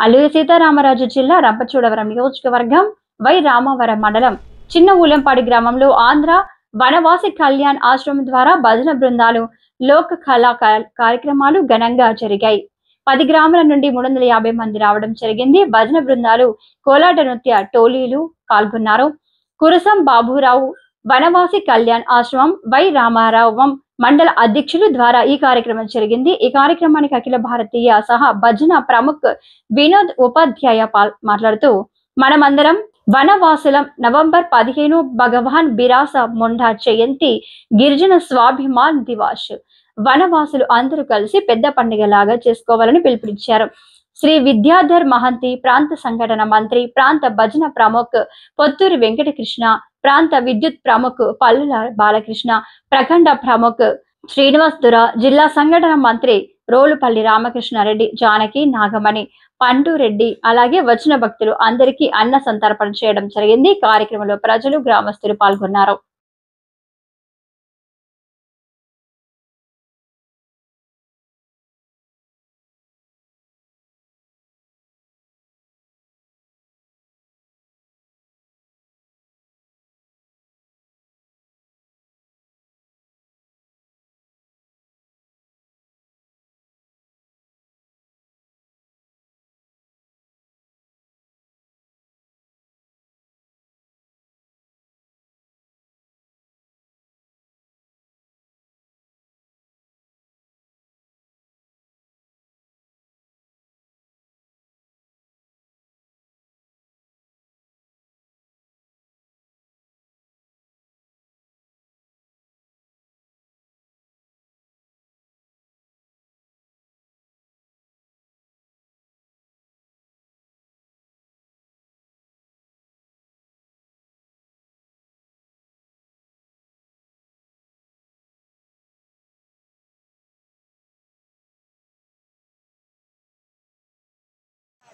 అల్లూరి సీతారామరాజు జిల్లా రంపచోడవరం నియోజకవర్గం వై రామవరం మండలం చిన్న ఊలెంపాడి గ్రామంలో ఆంధ్ర వనవాసి కళ్యాణ్ ఆశ్రమం ద్వారా భజన బృందాలు లోక కళా కార్యక్రమాలు ఘనంగా జరిగాయి. 10 గ్రామాల నుండి 350 మంది రావడం జరిగింది. భజన బృందాలు, కోలాట నృత్య టోలీలు పాల్గొన్నారు. కురసం బాబురావు వనవాసి కళ్యాణ్ ఆశ్రమం వై రామారావం మండల అధ్యక్షులు ద్వారా ఈ కార్యక్రమం జరిగింది. ఈ కార్యక్రమానికి అఖిల భారతీయ సహా భజన ప్రముఖ్ వినోద్ ఉపాధ్యాయ మాట్లాడుతూ, మనమందరం వనవాసులం. నవంబర్ 15 భగవాన్ బిరాసా ముండా జయంతి, గిరిజన స్వాభిమాన్ దివాస్. వనవాసులు అందరూ కలిసి పెద్ద పండుగలాగా చేసుకోవాలని పిలుపునిచ్చారు. శ్రీ విద్యాధర్ మహంతి, ప్రాంత సంఘటన మంత్రి, ప్రాంత భజన ప్రముఖ్ పొత్తూరి వెంకటకృష్ణ, ప్రాంత విద్యుత్ ప్రముఖ్ పల్లుల బాలకృష్ణ, ప్రఖండ ప్రముఖ్ శ్రీనివాస్ దుర, జిల్లా సంఘటన మంత్రి రోలుపల్లి రామకృష్ణారెడ్డి, జానకి నాగమణి, పండురెడ్డి, అలాగే వచ్చిన భక్తులు అందరికీ అన్న సంతర్పణ చేయడం జరిగింది. కార్యక్రమంలో ప్రజలు, గ్రామస్తులు పాల్గొన్నారు.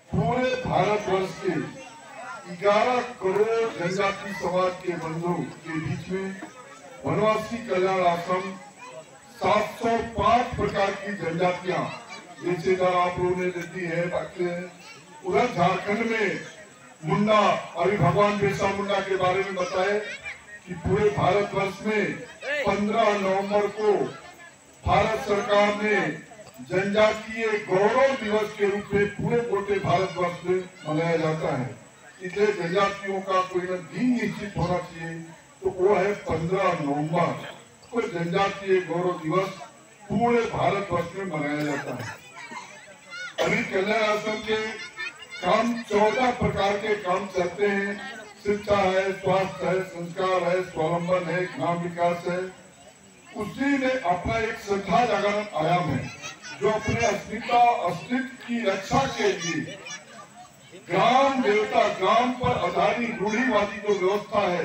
पूरे भारतवर्ष के 11 करोड़ जनजाति समाज के बंधु के बीच में वनवासी कल्याण आश्रम 705 प्रकार की जनजातियां, जैसे आप लोगों ने दी है, बाकी है। उधर झारखंड में मुंडा, अभी भगवान बिरसा मुंडा के बारे में बताए कि पूरे भारतवर्ष में 15 नवंबर को भारत सरकार ने जनजातीय गौरव दिवस के रूप में पूरे गोटे भारतवर्ष में मनाया जाता है। इसलिए जनजातियों का कोई न दिन निश्चित होना चाहिए, तो वो है 15 नवंबर को जनजातीय गौरव दिवस पूरे भारतवर्ष में मनाया जाता है। अभी कल्याण आश्रम के काम 14 प्रकार के काम चलते हैं। शिक्षा है, स्वास्थ्य है, संस्कार है, स्वावलंबन है, ग्राम विकास है। उसी में अपना एक श्रद्धा जागरण आयाम है, जो अपने अस्तित्व की रक्षा के लिए ग्राम देवता, ग्राम पर आधारित रूढ़िवादी जो व्यवस्था है,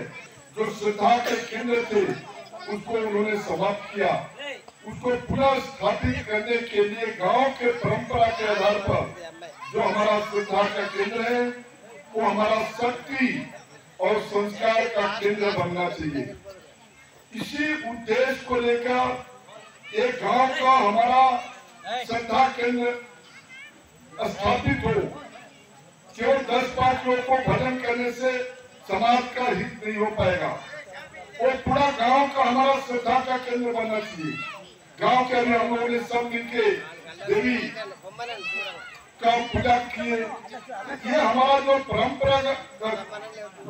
जो श्रद्धा के केंद्र थे, उसको उन्होंने समाप्त किया। उसको पुनः स्थापित करने के लिए गांव के परंपरा के आधार पर जो हमारा श्रद्धा का केंद्र है, वो हमारा शक्ति और संस्कार का केंद्र बनना चाहिए। इसी उद्देश्य को लेकर एक गांव का हमारा श्रद्धा केंद्र स्थापित हो। केवल 10-5 लोग को भजन करने से समाज का हित नहीं हो पाएगा। वो पूरा गांव का हमारा श्रद्धा का केंद्र बनना चाहिए। गांव के अभी हम लोगों ने सब मिलके देवी का पूजा किए। ये हमारा जो परंपरागत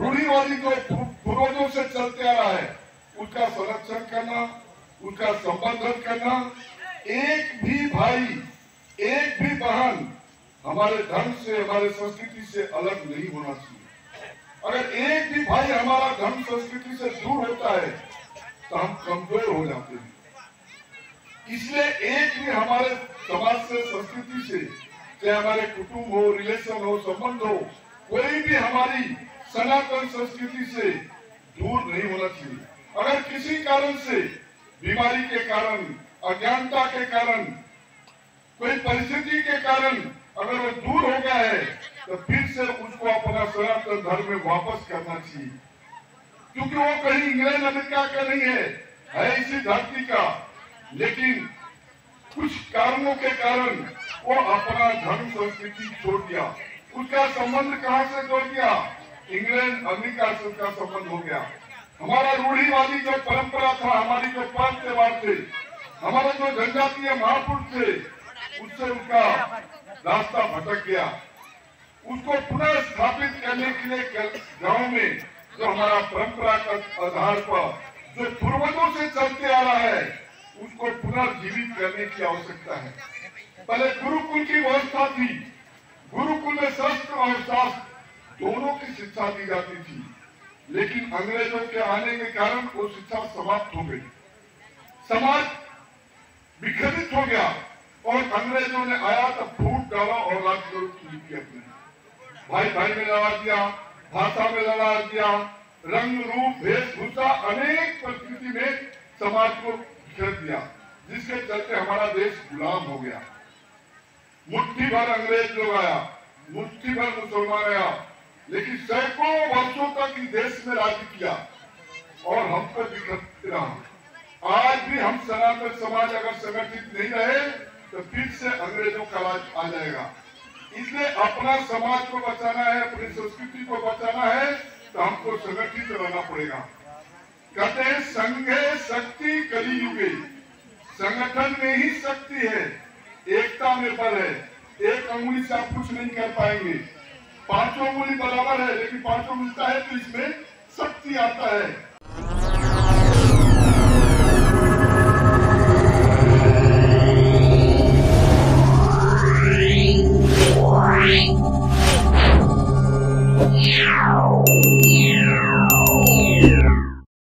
रूढ़िवादी जो पूर्वजों से चलते आ रहा है, उसका संरक्षण करना, उसका संवर्धन करना। एक भी भाई, एक भी बहन हमारे धर्म से, हमारे संस्कृति से अलग नहीं होना चाहिए। अगर एक भी भाई हमारा धर्म संस्कृति से दूर होता है तो हम कमजोर हो जाते हैं। इसलिए एक भी हमारे समाज से, संस्कृति से, चाहे हमारे कुटुंब हो, रिलेशन हो, संबंध हो, कोई भी हमारी सनातन संस्कृति से दूर नहीं होना चाहिए। अगर किसी कारण से, बीमारी के कारण, अज्ञानता के कारण, कोई परिस्थिति के कारण अगर वो दूर हो गया है, तो फिर से उसको अपना सनातन धर्म में वापस करना चाहिए। क्योंकि वो कहीं इंग्लैंड अमेरिका का नहीं है इसी धरती का, लेकिन कुछ कारणों के कारण वो अपना धर्म संस्कृति छोड़ दिया। उसका संबंध कहां से जोड़ दिया? इंग्लैंड अमेरिका से उसका संबंध हो गया। हमारा रूढ़िवादी जो परंपरा था, हमारी जो पर्व त्योहार थे, हमारे जो जनजातीय महापुरुष थे, उससे उसका रास्ता भटक गया। उसको पुनः स्थापित करने के लिए गांव में जो हमारा परंपरागत आधार पर जो पूर्वजों से चलते आ रहा है, उसको पुनर्जीवित करने की आवश्यकता है। पहले गुरुकुल की व्यवस्था थी। गुरुकुल में शस्त्र और शास्त्र दोनों की शिक्षा दी जाती थी, लेकिन अंग्रेजों के आने के कारण वो शिक्षा समाप्त हो गई। समाज विखंडित हो गया और अंग्रेजों ने आया तो फूट डाला और राज्य शुरू किया। अपने भाई भाई में लड़ा दिया, भाषा में लड़ा दिया, रंग रूप वेशभूषा अनेक परिस्थिति में समाज को बिखर दिया, जिसके चलते हमारा देश गुलाम हो गया। मुट्ठी भर अंग्रेज लोग आया, मुट्ठी भर मुसलमान आया, लेकिन सैकड़ों वर्षों तक इस देश में राज किया और हम पर बिखरते रहा। आज भी हम सनातन समाज अगर संगठित नहीं रहे तो फिर से अंग्रेजों का राज आ जाएगा। इसलिए अपना समाज को बचाना है, अपनी संस्कृति को बचाना है, तो हमको संगठित रहना पड़ेगा। कहते हैं संघे शक्ति कलियुगे, संगठन में ही शक्ति है, एकता में बल है। एक अंगुली से आप कुछ नहीं कर पाएंगे। पांचों अंगुली बराबर है, लेकिन पांचों मिलता है तो इसमें शक्ति आता है।